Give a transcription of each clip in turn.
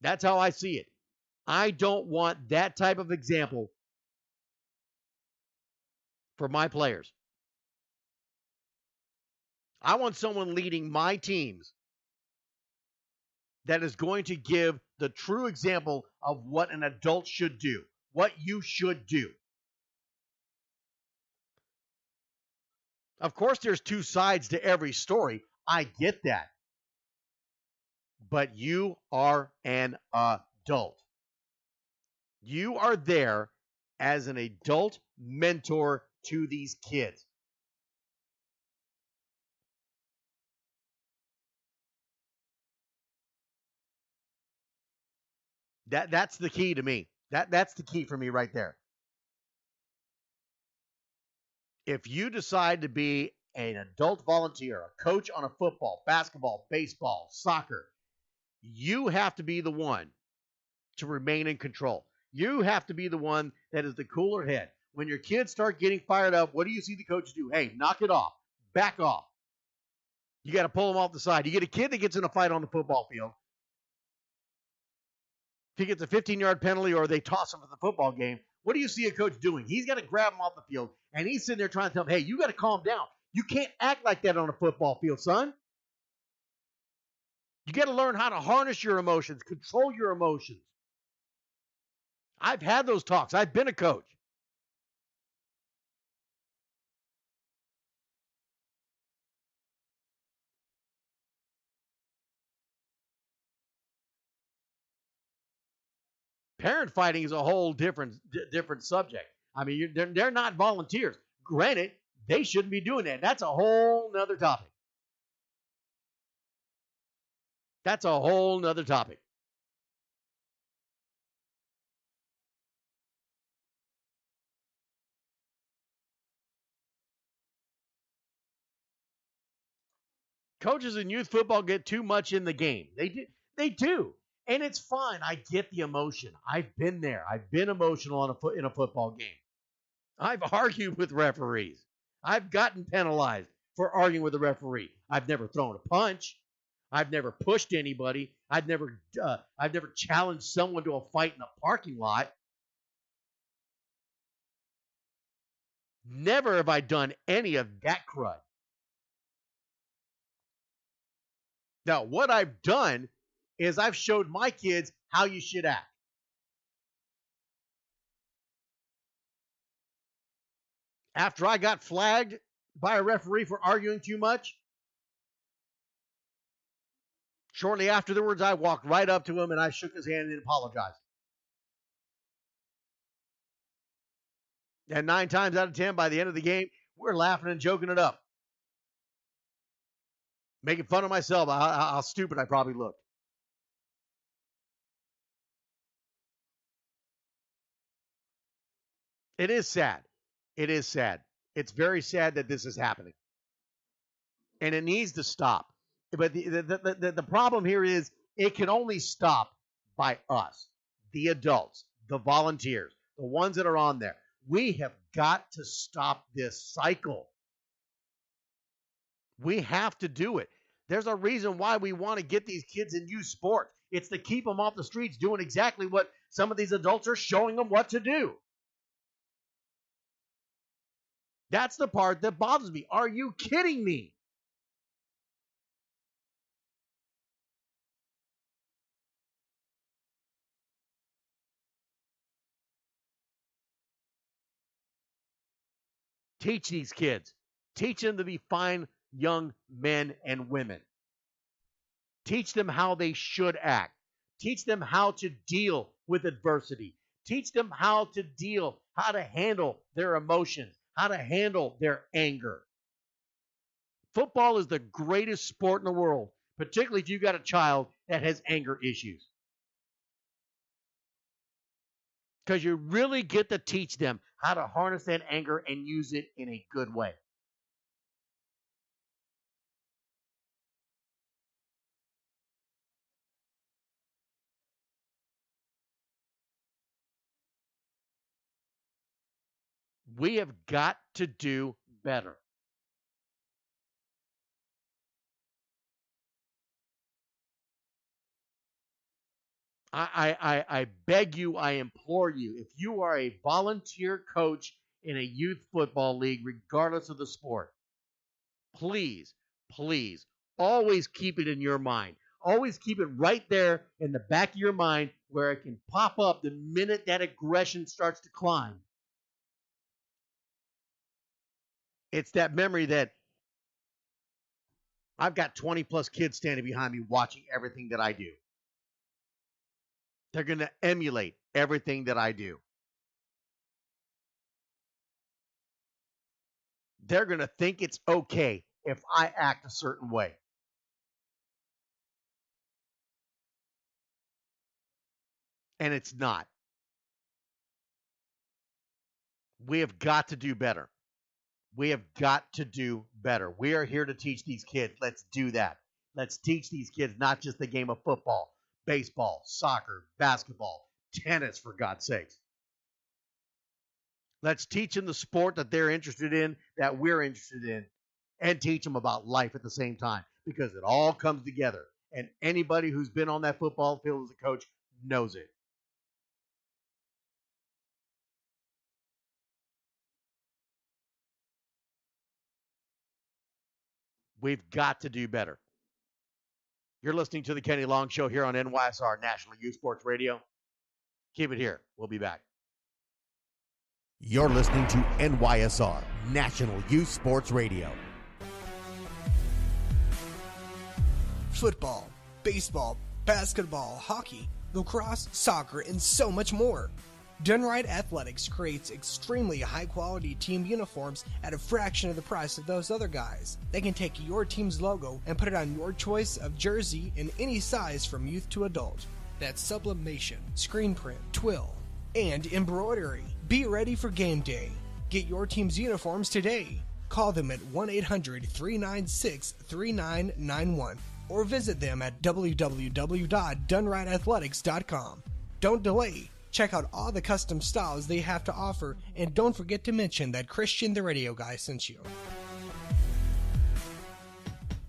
That's how I see it. I don't want that type of example for my players. I want someone leading my teams that is going to give the true example of what an adult should do, what you should do. Of course, there's two sides to every story. I get that. But you are an adult. You are there as an adult mentor to these kids. That's the key to me. That's the key for me right there. If you decide to be an adult volunteer, a coach on a football, basketball, baseball, soccer, you have to be the one to remain in control. You have to be the one that is the cooler head. When your kids start getting fired up, what do you see the coach do? Hey, knock it off. Back off. You got to pull them off the side. You get a kid that gets in a fight on the football field. If he gets a 15-yard penalty or they toss him at the football game, what do you see a coach doing? He's got to grab him off the field, and he's sitting there trying to tell him, hey, you got to calm down. You can't act like that on a football field, son. You got to learn how to harness your emotions, control your emotions. I've had those talks. I've been a coach. Parent fighting is a whole different subject. I mean, they're not volunteers. Granted, they shouldn't be doing that. That's a whole nother topic. That's a whole nother topic. Coaches in youth football get too much in the game. They do. And it's fine. I get the emotion. I've been there. I've been emotional in a football game. I've argued with referees. I've gotten penalized for arguing with a referee. I've never thrown a punch. I've never pushed anybody. I've never challenged someone to a fight in a parking lot. Never have I done any of that crud. Now, what I've done is I've showed my kids how you should act. After I got flagged by a referee for arguing too much, shortly afterwards, I walked right up to him and I shook his hand and apologized. And 9 times out of 10, by the end of the game, we're laughing and joking it up. Making fun of myself, how stupid I probably looked. It is sad. It is sad. It's very sad that this is happening. And it needs to stop. But the problem here is it can only stop by us, the adults, the volunteers, the ones that are on there. We have got to stop this cycle. We have to do it. There's a reason why we want to get these kids in youth sports. It's to keep them off the streets doing exactly what some of these adults are showing them what to do. That's the part that bothers me. Are you kidding me? Teach these kids. Teach them to be fine young men and women. Teach them how they should act. Teach them how to deal with adversity. Teach them how to handle their emotions, how to handle their anger. Football is the greatest sport in the world, particularly if you've got a child that has anger issues. Because you really get to teach them how to harness that anger and use it in a good way. We have got to do better. I beg you, I implore you, if you are a volunteer coach in a youth football league, regardless of the sport, please, please, always keep it in your mind. Always keep it right there in the back of your mind where it can pop up the minute that aggression starts to climb. It's that memory that I've got 20 plus kids standing behind me watching everything that I do. They're going to emulate everything that I do. They're going to think it's okay if I act a certain way. And it's not. We have got to do better. We have got to do better. We are here to teach these kids. Let's do that. Let's teach these kids not just the game of football, baseball, soccer, basketball, tennis, for God's sakes. Let's teach them the sport that they're interested in, that we're interested in, and teach them about life at the same time, because it all comes together. And anybody who's been on that football field as a coach knows it. We've got to do better. You're listening to the Kennie Long Show here on NYSR National Youth Sports Radio. Keep it here. We'll be back. You're listening to NYSR National Youth Sports Radio. Football, baseball, basketball, hockey, lacrosse, soccer, and so much more. Dunright Athletics creates extremely high-quality team uniforms at a fraction of the price of those other guys. They can take your team's logo and put it on your choice of jersey in any size from youth to adult. That's sublimation, screen print, twill, and embroidery. Be ready for game day. Get your team's uniforms today. Call them at 1-800-396-3991 or visit them at www.dunrightathletics.com. Don't delay. Check out all the custom styles they have to offer, and don't forget to mention that Christian the Radio Guy sent you.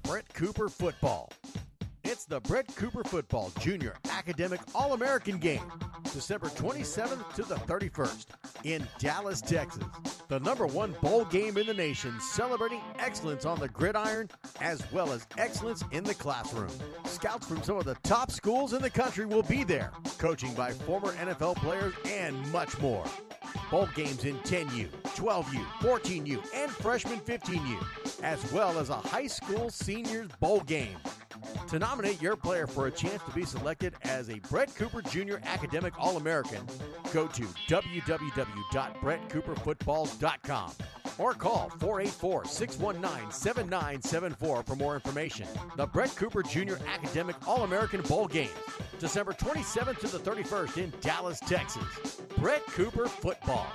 Brett Cooper Football. It's the Brett Cooper Football Junior Academic All-American Game, December 27th to the 31st in Dallas, Texas. The #1 bowl game in the nation, celebrating excellence on the gridiron as well as excellence in the classroom. Scouts from some of the top schools in the country will be there, coaching by former NFL players and much more. Bowl games in 10U, 12U, 14U, and freshman 15U, as well as a high school seniors bowl game. To nominate your player for a chance to be selected as a Brett Cooper Jr. Academic All-American, go to www.brettcooperfootball.com or call 484-619-7974 for more information. The Brett Cooper Jr. Academic All-American Bowl Games, December 27th to the 31st in Dallas, Texas. Brett Cooper Football.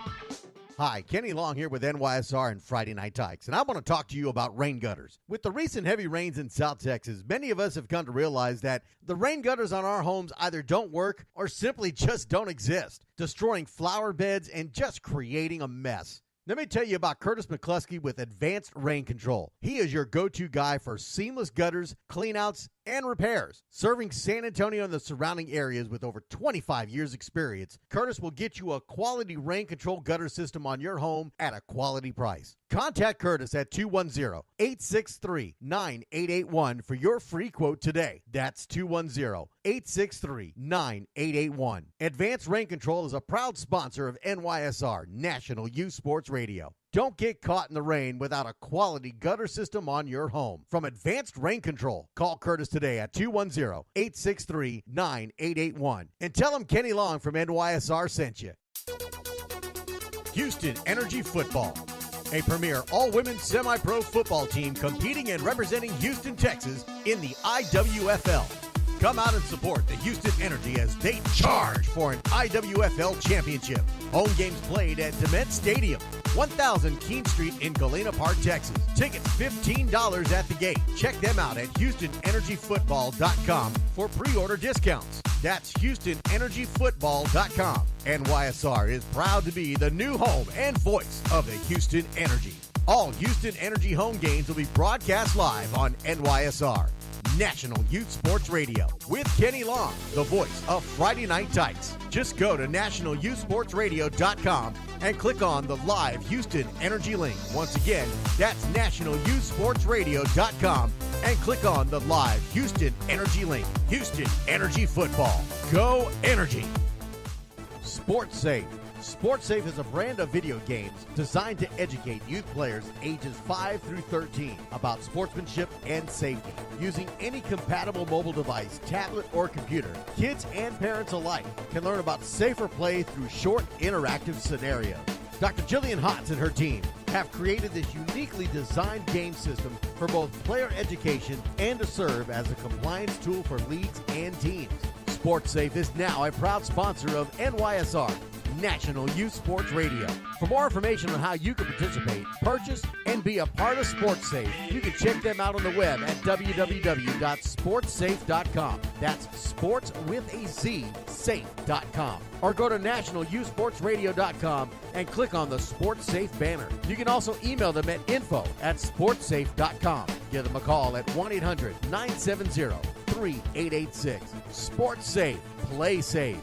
Hi, Kenny Long here with NYSR and Friday Night Tykes, and I want to talk to you about rain gutters. With the recent heavy rains in South Texas, many of us have come to realize that the rain gutters on our homes either don't work or simply just don't exist, destroying flower beds and just creating a mess. Let me tell you about Curtis McCluskey with Advanced Rain Control. He is your go-to guy for seamless gutters, cleanouts, and repairs. Serving San Antonio and the surrounding areas with over 25 years experience, Curtis will get you a quality rain control gutter system on your home at a quality price. Contact Curtis at 210-863-9881 for your free quote today. That's 210-863-9881. Advanced Rain Control is a proud sponsor of NYSR National Youth Sports Radio. Don't get caught in the rain without a quality gutter system on your home. From Advanced Rain Control, call Curtis today at 210-863-9881 and tell him Kenny Long from NYSR sent you. Houston Energy Football, a premier all-women semi-pro football team competing and representing Houston, Texas in the IWFL. Come out and support the Houston Energy as they charge for an IWFL championship. Home games played at DeMent Stadium, 1000 Keene Street in Galena Park, Texas. Tickets $15 at the gate. Check them out at HoustonEnergyFootball.com for pre-order discounts. That's HoustonEnergyFootball.com. NYSR is proud to be the new home and voice of the Houston Energy. All Houston Energy home games will be broadcast live on NYSR National Youth Sports Radio with Kenny Long, the voice of Friday Night Tykes. Just go to nationalyouthsportsradio.com and click on the live Houston Energy link. Once again, that's nationalyouthsportsradio.com and click on the live Houston Energy link. Houston Energy Football. Go Energy! Sports Safe. Sports Safe is a brand of video games designed to educate youth players ages 5 through 13 about sportsmanship and safety. Using any compatible mobile device, tablet, or computer, kids and parents alike can learn about safer play through short, interactive scenarios. Dr. Jillian Hotz and her team have created this uniquely designed game system for both player education and to serve as a compliance tool for leagues and teams. Sports Safe is now a proud sponsor of NYSR, National Youth Sports Radio. For more information on how you can participate, purchase, and be a part of Sports Safe, you can check them out on the web at www.sportsafe.com. That's sports with a Z, safe.com. Or go to nationalyouthsportsradio.com and click on the Sports Safe banner. You can also email them at info@sportsafe.com. Give them a call at 1-800-970-3886. Sports Safe. Play safe.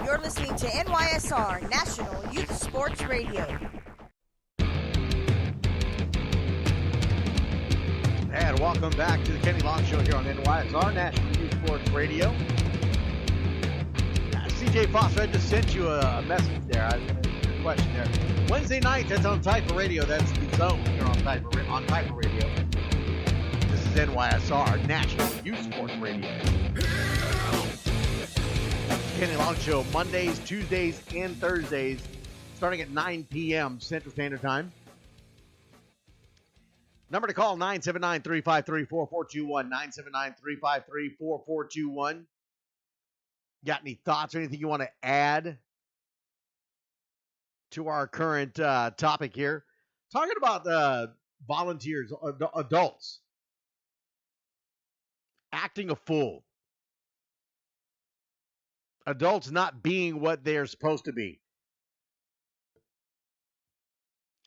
You're listening to NYSR, National Youth Sports Radio. And welcome back to the Kenny Long Show here on NYSR, National Youth Sports Radio. CJ Foster, I just sent you a message there. I have a question there. Wednesday night, that's on Typer Radio. That's the zone here on Typer Radio. This is NYSR, National Youth Sports Radio. Kenny Long Show, Mondays, Tuesdays, and Thursdays, starting at 9 p.m. Central Standard Time. Number to call, 979-353-4421, 979-353-4421. Got any thoughts or anything you want to add to our current topic here? Talking about volunteers, adults, acting a fool. Adults not being what they're supposed to be.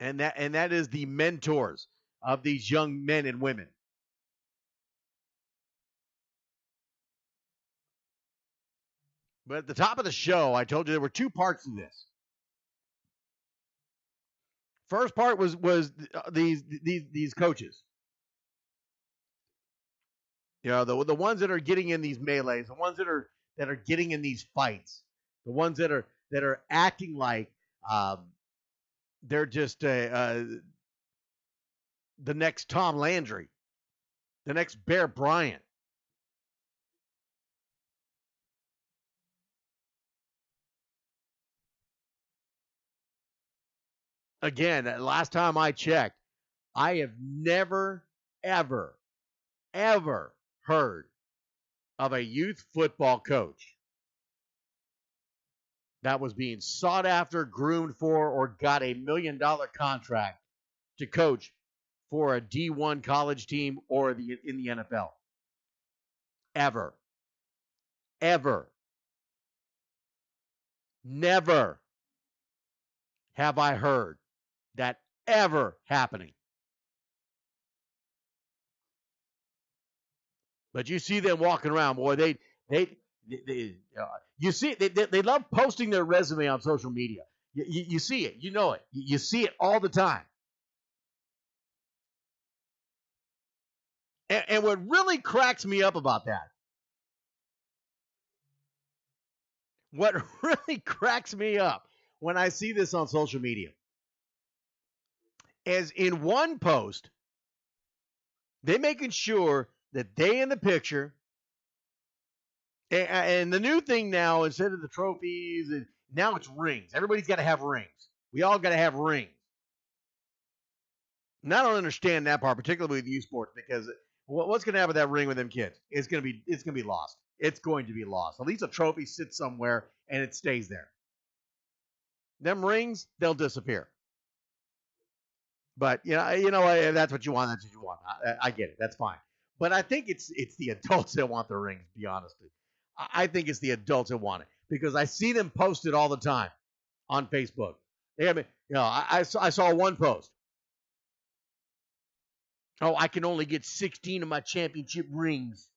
And that is the mentors of these young men and women. But at the top of the show, I told you there were two parts to this. First part was these coaches. You know, the ones that are getting in these melees, the ones that are getting in these fights, the ones that are acting like they're just the next Tom Landry, the next Bear Bryant. Again, last time I checked, I have never, ever, ever heard of a youth football coach that was being sought after, groomed for, or got $1 million contract to coach for a D1 college team or in the NFL. Ever. Ever. Never have I heard that ever happening. But you see them walking around, boy. You see, they love posting their resume on social media. You see it, you know it. You see it all the time. And what really cracks me up about that, what really cracks me up when I see this on social media, is in one post, they're making sure that they in the picture, and the new thing now, instead of the trophies, and now it's rings. Everybody's got to have rings. We all got to have rings. And I don't understand that part, particularly with youth sports, because what's going to happen with that ring with them kids? It's going to be lost. It's going to be lost. At least a trophy sits somewhere and it stays there. Them rings, they'll disappear. But you know, if that's what you want. That's what you want. I get it. That's fine. But I think it's the adults that want the rings, to be honest with you. I think it's the adults that want it, because I see them posted all the time on Facebook. I saw one post. Oh, I can only get 16 of my championship rings.